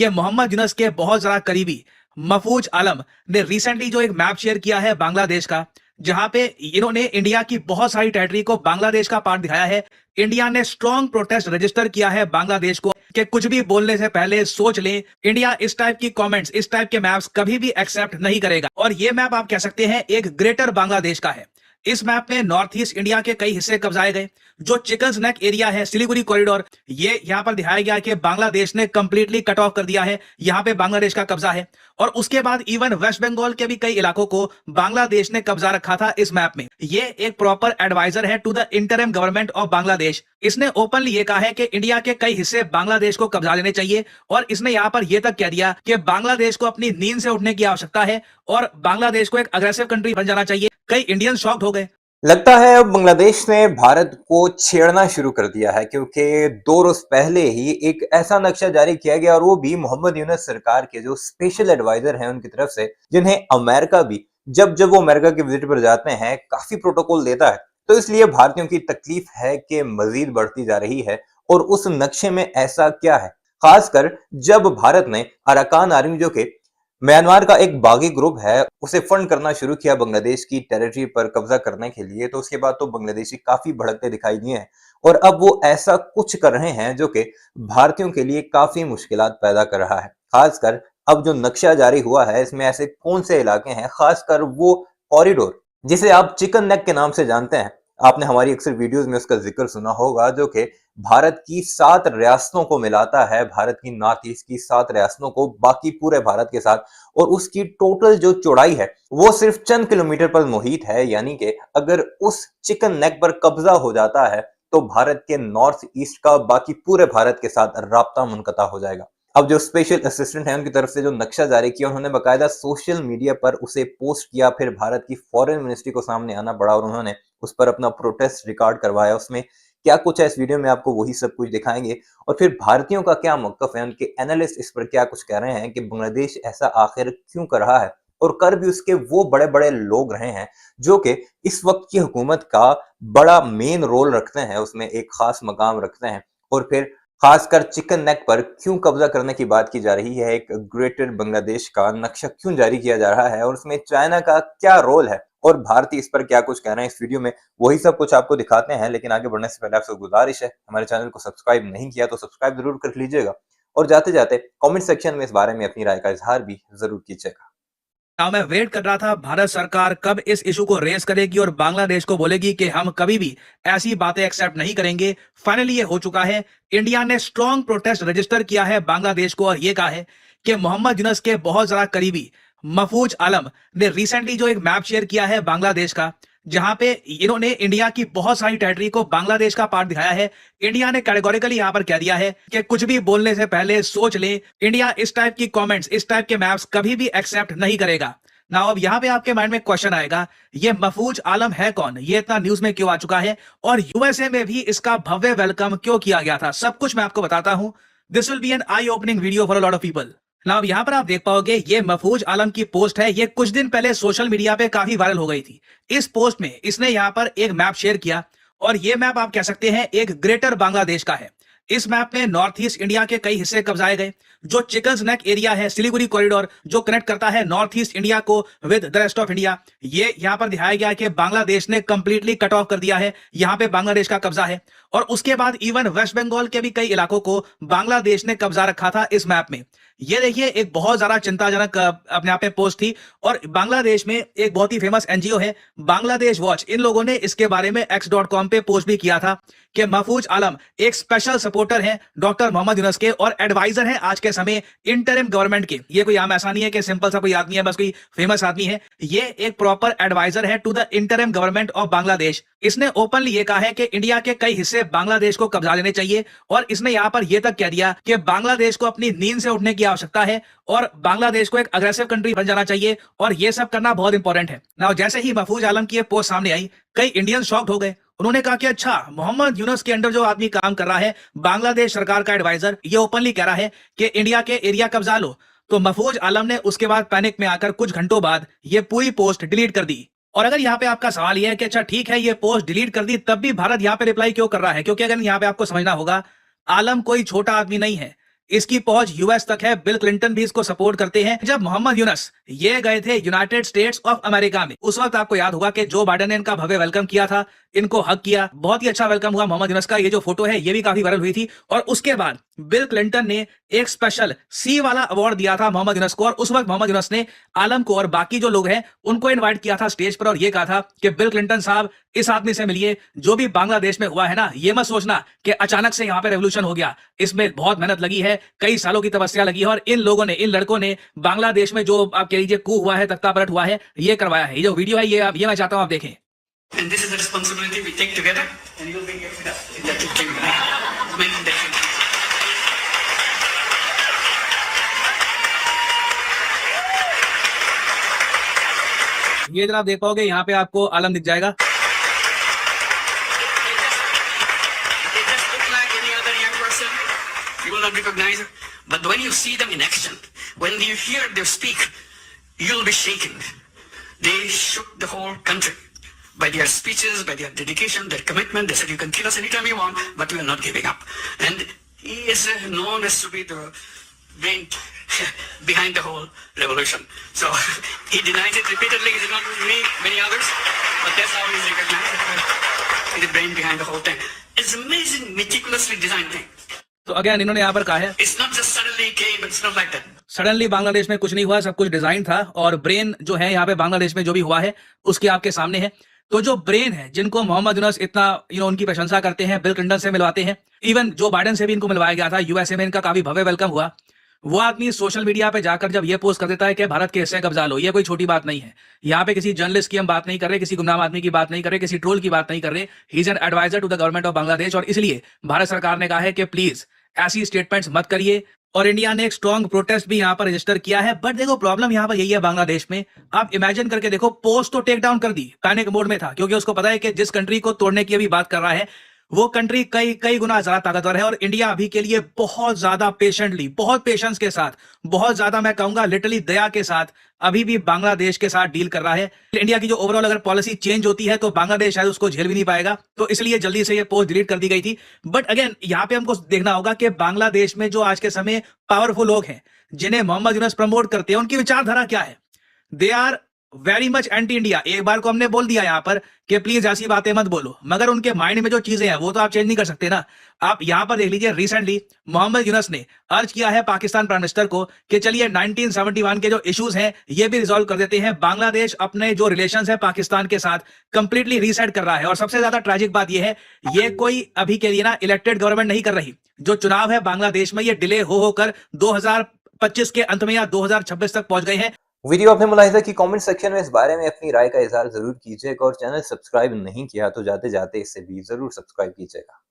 कि मोहम्मद यूनुस के बहुत ज्यादा करीबी महफूज आलम ने रिसेंटली जो एक मैप शेयर किया है बांग्लादेश का, जहां पे इन्होंने इंडिया की बहुत सारी टेरिटरी को बांग्लादेश का पार्ट दिखाया है। इंडिया ने स्ट्रॉन्ग प्रोटेस्ट रजिस्टर किया है बांग्लादेश को कि कुछ भी बोलने से पहले सोच लें। इंडिया इस टाइप की कमेंट्स, इस टाइप के मैप्स कभी भी एक्सेप्ट नहीं करेगा। और ये मैप आप कह सकते हैं एक ग्रेटर बांग्लादेश का है। इस मैप में नॉर्थ ईस्ट इंडिया के कई हिस्से कब्जाए गए। जो चिकन्स नेक एरिया है, सिलीगुड़ी कॉरिडोर, ये यहां पर दिखाया गया कि बांग्लादेश ने कंप्लीटली कट ऑफ कर दिया है। यहां पे बांग्लादेश का कब्जा है। और उसके बाद इवन वेस्ट बंगाल के भी कई इलाकों को बांग्लादेश ने कब्जा रखा था इस मैप में। ये एक प्रॉपर एडवाइजर है to the interim government of Bangladesh. इसने ओपनली ये कहा है कि इंडिया के कई हिस्से बांग्लादेश को कब्जा लेने चाहिए। और इसने यहां पर यह तक कह दिया कि बांग्लादेश को अपनी नींद से उठने की आवश्यकता है और बांग्लादेश को एक अग्रेसिव कंट्री बन जाना चाहिए। कई इंडियन शॉक्ड हो गए। लगता है अब बांग्लादेश ने भारत को छेड़ना शुरू कर दिया है, क्योंकि 2 रोज पहले ही एक ऐसा नक्शा जारी किया गया, और वो भी मोहम्मद यूनुस सरकार के जो स्पेशल एडवाइजर हैं उनकी तरफ से, जिन्हें अमेरिका भी जब जब वो अमेरिका की विजिट पर जाते हैं काफी प्रोटोकॉल देता है। तो इसलिए भारतीयों की तकलीफ है कि मजीद बढ़ती जा रही है। और उस नक्शे में ऐसा क्या है, खासकर जब भारत ने अराकान आर्मी, जो कि म्यांमार का एक बागी ग्रुप है, उसे फंड करना शुरू किया बांग्लादेश की टेरिटरी पर कब्जा करने के लिए, तो उसके बाद तो बांग्लादेशी काफी भड़कते दिखाई दिए हैं। और अब वो ऐसा कुछ कर रहे हैं जो कि भारतीयों के लिए काफी मुश्किलात पैदा कर रहा है। खासकर अब जो नक्शा जारी हुआ है, इसमें ऐसे कौन से इलाके हैं, खासकर वो कॉरिडोर जिसे आप चिकन नेक के नाम से जानते हैं। आपने हमारी अक्सर वीडियोस में उसका जिक्र सुना होगा, जो कि भारत की 7 रियासतों को मिलाता है, भारत की नॉर्थ ईस्ट की 7 रियासतों को बाकी पूरे भारत के साथ। और उसकी टोटल जो चौड़ाई है वो सिर्फ चंद किलोमीटर पर मुहित है। यानी कि अगर उस चिकन नेक पर कब्जा हो जाता है तो भारत के नॉर्थ ईस्ट का बाकी पूरे भारत के साथ राब्ता मुनक़ता हो जाएगा। अब जो स्पेशल असिस्टेंट है, उनकी तरफ से जो नक्शा जारी किया, उन्होंने बाकायदा सोशल मीडिया पर उसे पोस्ट किया, फिर भारत की फॉरेन मिनिस्ट्री को सामने आना पड़ा और उन्होंने उस पर अपना प्रोटेस्ट रिकॉर्ड करवाया। उसमें क्या कुछ है इस वीडियो में आपको वही सब कुछ दिखाएंगे। और फिर भारतीयों का क्या मौक़िफ़ है, उनके एनालिस्ट इस पर क्या कुछ कह रहे हैं कि बांग्लादेश ऐसा आखिर क्यों कर रहा है। और कर भी उसके वो बड़े बड़े लोग रहे हैं जो कि इस वक्त की हुकूमत का बड़ा मेन रोल रखते हैं, उसमें एक खास मकाम रखते हैं। और फिर खासकर चिकन नेक पर क्यों कब्जा करने की बात की जा रही है, एक ग्रेटर बांग्लादेश का नक्शा क्यों जारी किया जा रहा है, और उसमें चाइना का क्या रोल है, और भारतीय इस पर क्या कुछ कह रहे हैं, इस वीडियो में वही सब कुछ आपको दिखाते हैं। लेकिन आगे बढ़ने से पहले आपसे गुजारिश है, हमारे चैनल को सब्सक्राइब नहीं किया तो सब्सक्राइब जरूर कर लीजिएगा। और जाते जाते कमेंट सेक्शन में इस बारे में अपनी राय का इजहार भी जरूर कीजिएगा। मैं वेट कर रहा था भारत सरकार कब इस इशू को रेज करेगी और बांग्लादेश को बोलेगी कि हम कभी भी ऐसी बातें एक्सेप्ट नहीं करेंगे। फाइनली ये हो चुका है। इंडिया ने स्ट्रॉन्ग प्रोटेस्ट रजिस्टर किया है बांग्लादेश को और ये कहा है कि मोहम्मद यूनुस के बहुत ज्यादा करीबी महफूज आलम ने रिसेंटली जो एक मैप शेयर किया है बांग्लादेश का, जहां पे इन्होंने इंडिया की बहुत सारी टेरिटरी को बांग्लादेश का पार्ट दिखाया है। इंडिया ने कैटेगोरिकली यहां पर कह दिया है कि कुछ भी बोलने से पहले सोच लें। इंडिया इस टाइप की कमेंट्स, इस टाइप के मैप्स कभी भी एक्सेप्ट नहीं करेगा। ना अब यहां पे आपके माइंड में क्वेश्चन आएगा, ये महफूज आलम है कौन, ये इतना न्यूज में क्यों आ चुका है, और यूएसए में भी इसका भव्य वेलकम क्यों किया गया था, सब कुछ मैं आपको बताता हूं। This will be an eye opening video for a lot of people. ना अब यहां पर आप देख पाओगे, ये महफूज आलम की पोस्ट है। ये कुछ दिन पहले सोशल मीडिया पे काफी वायरल हो गई थी। इस पोस्ट में इसने यहां पर एक मैप शेयर किया और ये मैप आप कह सकते हैं एक ग्रेटर बांग्लादेश का है। इस मैप में नॉर्थ ईस्ट इंडिया के कई हिस्से कब्जाए गए। जो चिकन्स नेक एरिया है, सिलीगुड़ी कॉरिडोर, जो कनेक्ट करता है नॉर्थ ईस्ट इंडिया को with the rest of India, ये यहां पर दिखाया गया कि बांग्लादेश ने कंप्लीटली कट ऑफ कर दिया है। यहां पे बांग्लादेश का कब्जा है। और उसके बाद इवन वेस्ट बंगाल के भी कई इलाकों को बांग्लादेश ने कब्जा रखा था इस मैप में। ये देखिए, एक बहुत ज्यादा चिंताजनक अपने आप में पोस्ट थी। और बांग्लादेश में एक बहुत ही फेमस एनजीओ है बांग्लादेश वॉच, इन लोगों ने इसके बारे में x.com पे पोस्ट भी किया था कि महफूज आलम एक स्पेशल सपोर्टर है डॉक्टर मोहम्मद यूनुस के और एडवाइजर है आज के समय इंटरिम गवर्नमेंट के। ये कोई आम ऐसा नहीं है कि सिंपल सा कोई आदमी है, बस कोई फेमस आदमी है। ये एक प्रॉपर एडवाइजर है to the interim government of Bangladesh. इसने ओपनली ये कहा है कि इंडिया के कई हिस्से बांग्लादेश को कब्जा लेने चाहिए। और इसने यहां पर यह तक कह दिया कि बांग्लादेश को अपनी नींद से उठने की आवश्यकता है और बांग्लादेश को एक अग्रेसिव कंट्री बन जाना चाहिए। और यह सब करना बहुत इंपॉर्टेंट है। ना जैसे ही महफूज आलम की पोस्ट सामने आई, कई इंडियन शॉक्ड हो गए। उन्होंने कहा कि अच्छा, मोहम्मद यूनुस के अंडर जो आदमी काम कर रहा है, बांग्लादेश सरकार का एडवाइजर, ये ओपनली कह रहा है कि इंडिया के एरिया कब्जा लो। तो महफूज आलम ने उसके बाद पैनिक में आकर कुछ घंटों बाद ये पूरी पोस्ट डिलीट कर दी। और अगर यहाँ पे आपका सवाल यह है कि अच्छा ठीक है, ये पोस्ट डिलीट कर दी, तब भी भारत यहाँ पे रिप्लाई क्यों कर रहा है, क्योंकि अगर यहाँ पे आपको समझना होगा, आलम कोई छोटा आदमी नहीं है। इसकी पहुंच यूएस तक है, बिल क्लिंटन भी इसको सपोर्ट करते हैं। जब मोहम्मद यूनस ये गए थे यूनाइटेड स्टेट्स ऑफ अमेरिका में, उस वक्त आपको याद होगा कि जो बाइडेन ने इनका भव्य वेलकम किया था, इनको हक किया, बहुत ही अच्छा वेलकम हुआ मोहम्मद यूनस का। ये जो फोटो है ये भी काफी वायरल हुई थी। और उसके बाद बिल क्लिंटन ने एक स्पेशल सी वाला अवार्ड दिया था मोहम्मद यूनस को, और उस वक्त मोहम्मद यूनस ने आलम को और बाकी जो लोग हैं उनको इनवाइट किया था स्टेज पर, और ये कहा था कि बिल क्लिंटन साहब, इस आदमी से मिलिए। जो भी बांग्लादेश में हुआ है ना, ये मत सोचना कि अचानक से यहाँ पे रेवोल्यूशन हो गया। इसमें बहुत मेहनत लगी है, कई सालों की तपस्या लगी है, और इन लोगों ने, इन लड़कों ने बांग्लादेश में जो आप कह लीजिए कू हुआ है, तख्ता पलट हुआ है, ये करवाया है। ये जो वीडियो है ये मैं चाहता हूं आप देखें। And this is the responsibility we take together, and you'll be here with us. That's it. Making that change. ये जरा आप देख पाओगे, यहाँ पे आपको आलम दिख जाएगा। They just look like any other young person. You will not recognize it. But when you see them in action, when you hear them speak, you'll be shaken. They shook the whole country by their speeches, by their dedication, their commitment. They said, you can kill us anytime you want, but we are not giving up. And he is known as to be the brain behind the whole revolution. So he denies it repeatedly. He did not with me, many others, but that's how he's recognized. He's the brain behind the whole thing. It's amazing, meticulously designed thing. तो again इन्होंने यहाँ पर कहा है, It's not just suddenly came. It's not like that. Suddenly Bangladesh में कुछ नहीं हुआ, सब कुछ डिजाइन था, और ब्रेन जो है यहाँ पे बांग्लादेश में जो भी हुआ है उसके आपके सामने है। तो जो ब्रेन है, जिनको मोहम्मद यूनस इतना उनकी प्रशंसा करते हैं, बिल क्लिंटन से मिलवाते हैं, इवन जो बाइडेन से भी इनको मिलवाया गया था, यूएसए में इनका काफी भव्य वेलकम हुआ। वो आदमी सोशल मीडिया पे जाकर जब ये पोस्ट कर देता है कि भारत के हिस्से कब्जा लो, ये कोई छोटी बात नहीं है। यहाँ पे किसी जर्नलिस्ट की हम बात नहीं कर रहे, किसी गुमनाम आदमी की बात नहीं कर रहे, किसी ट्रोल की बात नहीं कर रहे। He is an adviser to the government of Bangladesh, और इसलिए भारत सरकार ने कहा है कि प्लीज ऐसी स्टेटमेंट्स मत करिए। और इंडिया ने एक स्ट्रॉन्ग प्रोटेस्ट भी यहाँ पर रजिस्टर किया है। बट देखो, प्रॉब्लम यहाँ पर यही है बांग्लादेश में, आप इमेजिन करके देखो, पोस्ट तो टेक डाउन कर दी, पैनिक मोड में था, क्योंकि उसको पता है कि जिस कंट्री को तोड़ने की अभी बात कर रहा है वो कंट्री कई गुना ज्यादा ताकतवर है। और इंडिया अभी के लिए बहुत ज्यादा पेशेंटली, बहुत पेशेंस के साथ, बहुत ज्यादा मैं कहूंगा लिटरली दया के साथ अभी भी बांग्लादेश के साथ डील कर रहा है। इंडिया की जो ओवरऑल अगर पॉलिसी चेंज होती है तो बांग्लादेश शायद उसको झेल भी नहीं पाएगा, तो इसलिए जल्दी से ये पोस्ट डिलीट कर दी गई थी। बट अगेन यहाँ पे हमको देखना होगा कि बांग्लादेश में जो आज के समय पावरफुल लोग हैं, जिन्हें मोहम्मद यूनस प्रमोट करते हैं, उनकी विचारधारा क्या है। They are very much anti India. एक बार को हमने बोल दिया यहाँ पर कि प्लीज ऐसी बातें मत बोलो, मगर उनके माइंड में जो चीजें हैं वो तो आप चेंज नहीं कर सकते ना। आप यहाँ पर देख लीजिए, रिसेंटली मोहम्मद यूनस ने अर्ज किया है पाकिस्तान प्राइम मिनिस्टर को कि चलिए 1971 के जो इश्यूज हैं ये भी रिजॉल्व कर देते हैं। बांग्लादेश अपने जो रिलेशंस है पाकिस्तान के साथ कंप्लीटली रीसेट कर रहा है। और सबसे ज्यादा ट्रैजिक बात ये है, ये कोई अभी के लिए ना इलेक्टेड गवर्नमेंट नहीं कर रही। जो चुनाव है बांग्लादेश में, ये डिले हो होकर 2025 के अंत में या 2026 तक पहुंच गए हैं। वीडियो आपने मुलाहिजा की, कमेंट सेक्शन में इस बारे में अपनी राय का इजहार जरूर कीजिएगा, और चैनल सब्सक्राइब नहीं किया तो जाते जाते इसे भी जरूर सब्सक्राइब कीजिएगा।